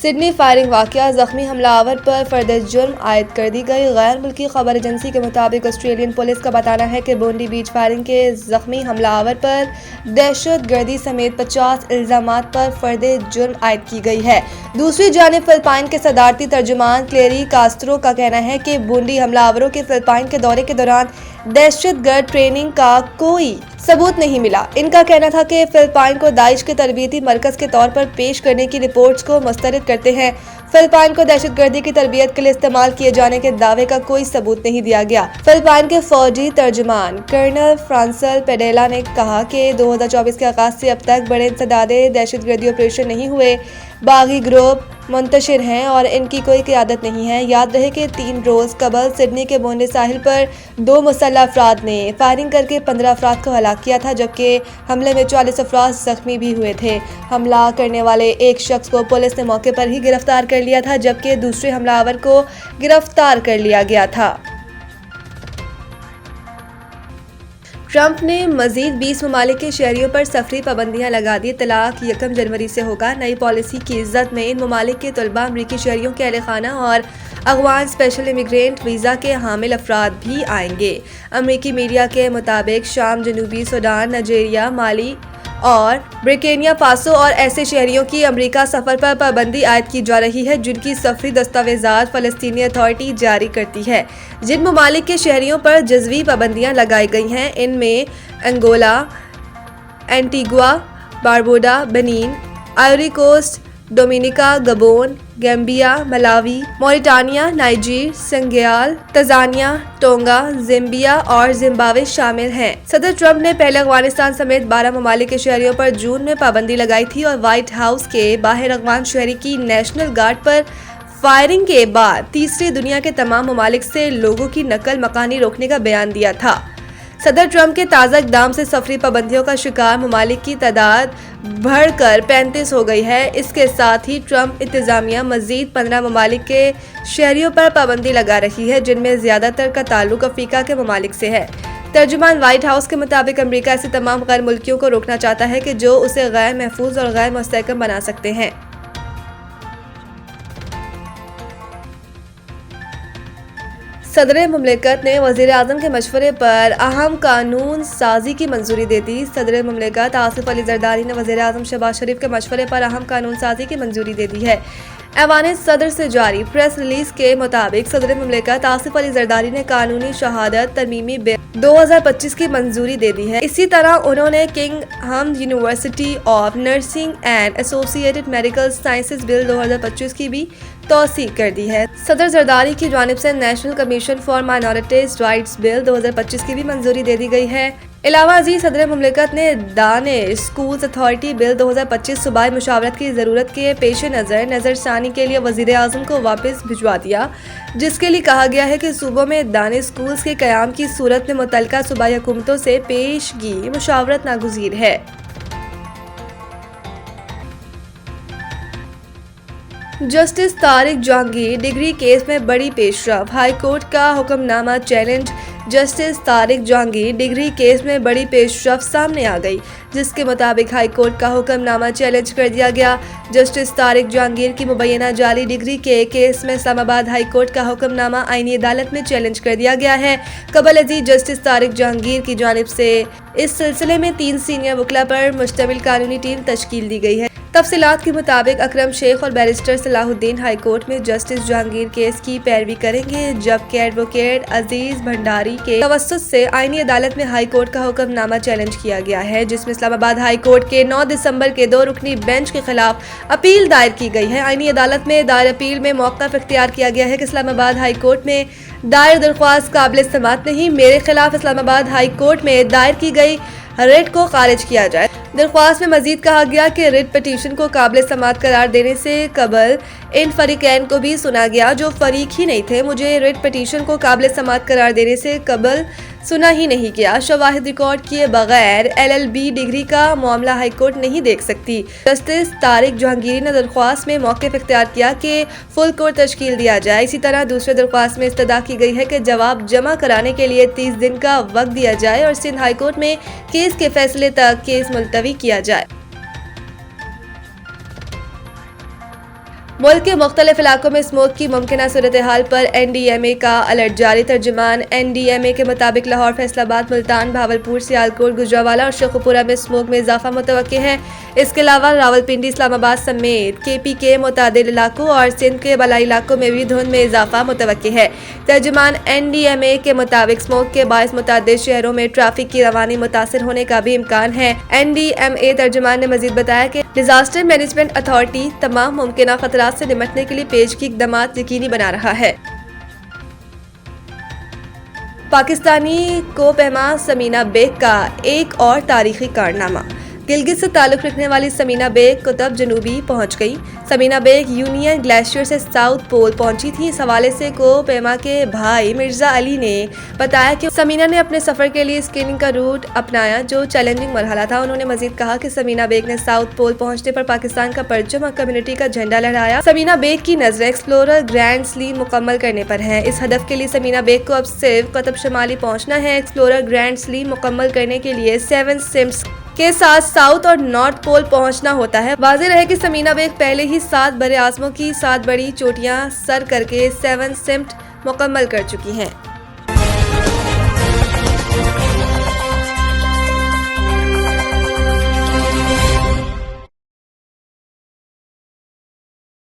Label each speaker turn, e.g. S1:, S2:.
S1: Sydney firing واقعہ، زخمی حملہ آور پر فرد جرم عائد کر دی گئی۔ غیر ملکی خبر ایجنسی کے مطابق آسٹریلین پولیس کا بتانا ہے کہ بونڈی بیچ فائرنگ کے زخمی حملہ آور پر دہشت گردی سمیت 50 الزامات پر فرد جرم عائد کی گئی ہے۔ دوسری جانب فلپائن کے صدارتی ترجمان کلیری کاسترو کا کہنا ہے کہ بونڈی حملہ آوروں کے فلپائن کے دورے کے دوران دہشت گرد ٹریننگ کا کوئی ثبوت نہیں ملا۔ ان کا کہنا تھا کہ فلپائن کو داعش کے تربیتی مرکز کے طور پر پیش کرنے کی رپورٹس کو مسترد کرتے ہیں۔ فلپائن کو دہشت گردی کی تربیت کے لیے استعمال کیے جانے کے دعوے کا کوئی ثبوت نہیں دیا گیا۔ فلپائن کے فوجی ترجمان کرنل فرانسل پیڈیلا نے کہا کہ 2024 کے آغاز سے اب تک بڑے انسدادی دہشت گردی آپریشن نہیں ہوئے۔ باغی گروپ منتشر ہیں اور ان کی کوئی قیادت نہیں ہے۔ یاد رہے کہ 3 روز قبل سڈنی کے بونڈی ساحل پر 2 مسلح افراد نے فائرنگ کر کے 15 افراد کو ہلاک کیا تھا، جبکہ حملے میں 40 افراد زخمی بھی ہوئے تھے۔ حملہ کرنے والے ایک شخص کو پولیس نے موقع پر ہی گرفتار کر لیا تھا، جبکہ دوسرے حملہ آور کو گرفتار کر لیا گیا تھا۔ ٹرمپ نے مزید 20 ممالک کے شہریوں پر سفری پابندیاں لگا دی۔ طلاق 1 جنوری سے ہوگا۔ نئی پالیسی کی زد میں ان ممالک کے طلباء، امریکی شہریوں کے اہل خانہ اور افغان اسپیشل امیگرینٹ ویزا کے حامل افراد بھی آئیں گے۔ امریکی میڈیا کے مطابق شام، جنوبی سوڈان، نائجیریا، مالی اور برکینا فاسو اور ایسے شہریوں کی امریکہ سفر پر پابندی عائد کی جا رہی ہے جن کی سفری دستاویزات فلسطینی اتھارٹی جاری کرتی ہے۔ جن ممالک کے شہریوں پر جزوی پابندیاں لگائی گئی ہیں ان میں Angola, Antigua, Barbuda, Benin, Ivory Coast, Dominica, Gabon, Gambia, Malawi, Mauritania, Niger, Senegal, Tanzania, Tonga, Zambia اور زمبابوے شامل ہیں۔ صدر ٹرمپ نے پہلے افغانستان سمیت 12 ممالک کے شہریوں پر جون میں پابندی لگائی تھی اور وائٹ ہاؤس کے باہر افغان شہری کی نیشنل گارڈ پر فائرنگ کے بعد تیسری دنیا کے تمام ممالک سے لوگوں کی نقل مکانی روکنے کا بیان دیا تھا۔ صدر ٹرمپ کے تازہ اقدام سے سفری پابندیوں کا شکار ممالک کی تعداد بڑھ کر 35 ہو گئی ہے۔ اس کے ساتھ ہی ٹرمپ انتظامیہ مزید 15 ممالک کے شہریوں پر پابندی لگا رہی ہے جن میں زیادہ تر کا تعلق افریقہ کے ممالک سے ہے۔ ترجمان وائٹ ہاؤس کے مطابق امریکہ ایسے تمام غیر ملکیوں کو روکنا چاہتا ہے کہ جو اسے غیر محفوظ اور غیر مستحکم بنا سکتے ہیں۔ صدر مملکت نے وزیر اعظم کے مشورے پر اہم قانون سازی کی منظوری دے دی۔ صدر مملکت آصف علی زرداری نے وزیر اعظم شہباز شریف کے مشورے پر اہم قانون سازی کی منظوری دے دی ہے۔ ایوان صدر سے جاری پریس ریلیز کے مطابق صدر مملکت آصف علی زرداری نے قانونی شہادت ترمیمی بل 2025 کی منظوری دے دی ہے۔ اسی طرح انہوں نے کنگ حمد یونیورسٹی آف نرسنگ اینڈ ایسوسی ایٹڈ میڈیکل سائنسز بل 2025 کی بھی توثیق کر دی ہے۔ صدر زرداری کی جانب سے national commission for minorities rights bill 2025 کی بھی منظوری دے دی گئی ہے۔ علاوہ ازیں صدر مملکت نے دانش اسکولز اتھارٹی بل 2025 صوبائی مشاورت کی ضرورت کے پیش نظر نظر ثانی کے لیے وزیر اعظم کو واپس بھجوا دیا، جس کے لیے کہا گیا ہے کہ صوبوں میں دانش اسکولز کے قیام کی صورت میں متعلقہ صوبائی حکومتوں سے پیشگی مشاورت ناگزیر ہے۔ Justice Tariq Jahangir degree case میں بڑی پیش رفت، ہائی کورٹ کا حکم نامہ challenge. Justice Tariq Jahangir degree case میں بڑی پیش رفت سامنے آ گئی، جس کے مطابق ہائی کورٹ کا حکم نامہ چیلنج کر دیا گیا۔ جسٹس طارق جہانگیر کی مبینہ جعلی ڈگری کے کیس میں اسلام آباد ہائی کورٹ کا حکم نامہ آئینی عدالت میں چیلنج کر دیا گیا ہے۔ قبل ازیں جسٹس طارق جہانگیر کی جانب سے اس سلسلے میں 3 سینئر وکلاء پر مشتمل قانونی ٹیم تشکیل دی گئی ہے۔ تفصیلات کے مطابق اکرم شیخ اور بیرسٹر صلاح الدین ہائی کورٹ میں جسٹس جہانگیر کیس کی پیروی کریں گے، جبکہ ایڈوکیٹ عزیز بھنڈاری کے توسط سے آئینی عدالت میں ہائی کورٹ کا حکم نامہ چیلنج کیا گیا ہے، جس میں اسلام آباد ہائی کورٹ کے 9 دسمبر کے 2 رکنی بینچ کے خلاف اپیل دائر کی گئی ہے۔ آئینی عدالت میں دائر اپیل میں موقف اختیار کیا گیا ہے کہ اسلام آباد ہائی کورٹ میں دائر درخواست قابل سماعت نہیں، میرے خلاف اسلام آباد ہائی کورٹ میں دائر کی گئی ریٹ کو خارج کیا جائے۔ درخواست میں مزید کہا گیا کہ ریٹ پٹیشن کو قابل سماعت قرار دینے سے قبل ان فریقین کو بھی سنا گیا جو فریق ہی نہیں تھے۔ مجھے ریٹ پٹیشن کو قابل سماعت قرار دینے سے قبل سنا ہی نہیں گیا۔ شواہد ریکارڈ کیے بغیر LLB ڈگری کا معاملہ ہائی کورٹ نہیں دیکھ سکتی۔ جسٹس طارق جہانگیر نے درخواست میں موقف اختیار کیا کہ فل کورٹ تشکیل دیا جائے۔ اسی طرح دوسرے درخواست میں استدعا کی گئی ہے کہ جواب جمع کرانے کے لیے 30 دن کا وقت دیا جائے اور سندھ ہائی کورٹ میں کیس کے فیصلے تک کیس ملتوی کیا جائے۔ ملک کے مختلف علاقوں میں اسموگ کی ممکنہ صورتحال پر NDMA کا الرٹ جاری۔ ترجمان NDMA کے مطابق لاہور، فیصل آباد، ملتان، بھاولپور، سیالکوٹ، گوجرانوالہ اور شیخوپورہ میں اسموگ میں اضافہ متوقع ہے۔ اس کے علاوہ راولپنڈی، اسلام آباد سمیت KP کے متعدد علاقوں اور سندھ کے بالائی علاقوں میں بھی دھند میں اضافہ متوقع ہے۔ ترجمان NDMA کے مطابق اسموگ کے باعث متعدد شہروں میں ٹریفک کی روانی متاثر ہونے کا بھی امکان ہے۔ NDMA ترجمان نے مزید بتایا کہ ڈیزاسٹر مینجمنٹ اتھارٹی تمام ممکنہ خطرات سے نمٹنے کے لیے پیشگی اقدامات یقینی بنا رہا ہے۔ پاکستانی کو پیما ثمینہ بیگ کا ایک اور تاریخی کارنامہ۔ گلگت سے تعلق رکھنے والی ثمینہ بیگ قطب جنوبی پہنچ گئی۔ ثمینہ بیگ یونین گلیشیئر سے ساؤتھ پول پہنچی تھی۔ اس حوالے سے کو پیما کے بھائی مرزا علی نے بتایا کہ ثمینہ نے اپنے سفر کے لیے اسکیننگ کا روٹ اپنایا جو چیلنجنگ مرحلہ تھا۔ انہوں نے مزید کہا کہ ثمینہ بیگ نے ساؤتھ پول پہنچنے پر پاکستان کا پرچم اور کمیونٹی کا جھنڈا لہرایا۔ ثمینہ بیگ کی نظریں ایکسپلورر گرینڈ سلیم مکمل کرنے پر ہیں۔ اس ہدف کے لیے ثمینہ بیگ کو اب صرف قطب شمالی پہنچنا ہے۔ ایکسپلورر گرینڈ سلیم مکمل کرنے کے لیے 7 سمٹس کے ساتھ ساؤتھ اور نارتھ پول پہنچنا ہوتا ہے۔ واضح رہے کہ ثمینہ بیگ پہلے ہی 7 براعظموں کی 7 بڑی چوٹیاں سر کر کے 7 سمٹ مکمل کر چکی ہیں۔